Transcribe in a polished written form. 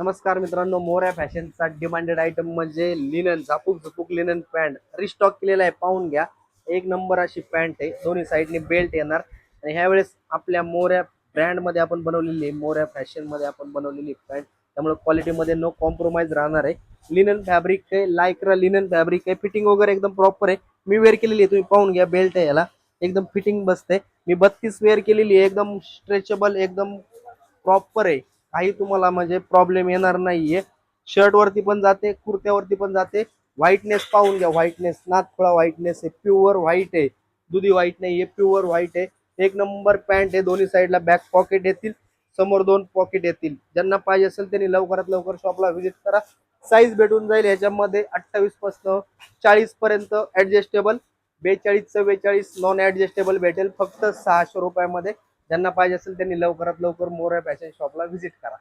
नमस्कार मित्रांनो, मोऱ्या फॅशनचा डिमांडेड आयटम म्हणजे linen, Zapuk Jhupuk linen pant restock केलेला आहे. पाहून घ्या, एक नंबर अशी पॅन्ट आहे. दोन्ही साईडने बेल्ट येणार आणि ह्यावेळेस आपल्या मोऱ्या ब्रँडमध्ये आपण बनवलेली आहे, मोऱ्या फॅशनमध्ये आपण बनवलेली पॅन्ट, त्यामुळे क्वालिटीमध्ये नो कॉम्प्रोमाइज राहणार आहे. लिनन फॅब्रिक आहे, लायक्रा लिनन फॅब्रिक आहे. फिटिंग वगैरे एकदम प्रॉपर आहे. मी वेअर केलेली आहे, तुम्ही पाहून घ्या. बेल्ट आहे याला, एकदम फिटिंग बसते. मी 32 वेअर केलेली आहे, एकदम स्ट्रेचेबल, एकदम प्रॉपर आहे. काही तुम्हाला म्हणजे प्रॉब्लेम येणार नाहीये. शर्ट वरती पण जाते, कुर्त्यावरती पण जाते. व्हाईटनेस पाहून घ्या, व्हाईटनेस नाथखोळा व्हाईटनेस आहे, प्युअर व्हाईट आहे, दुधी व्हाईट नाहीये, प्युअर व्हाईट आहे. एक नंबर पॅन्ट आहे. दोन्ही साईडला बॅक पॉकेट येतील, समोर 2 पॉकेट येतील. ज्यांना पाहिजे असेल त्यांनी लवकरात लवकर शॉपला व्हिजिट करा. साईज भेटून जाईल याच्यामध्ये 28 पासून 40 पर्यंत ऍडजस्टेबल, 42 44 नॉन ऍडजस्टेबल भेटेल फक्त 600 रुपयामध्ये. ज्यांना पाहिजे असेल त्यांनी लवकरात लवकर मोऱ्या फॅशन शॉपला व्हिजिट करा.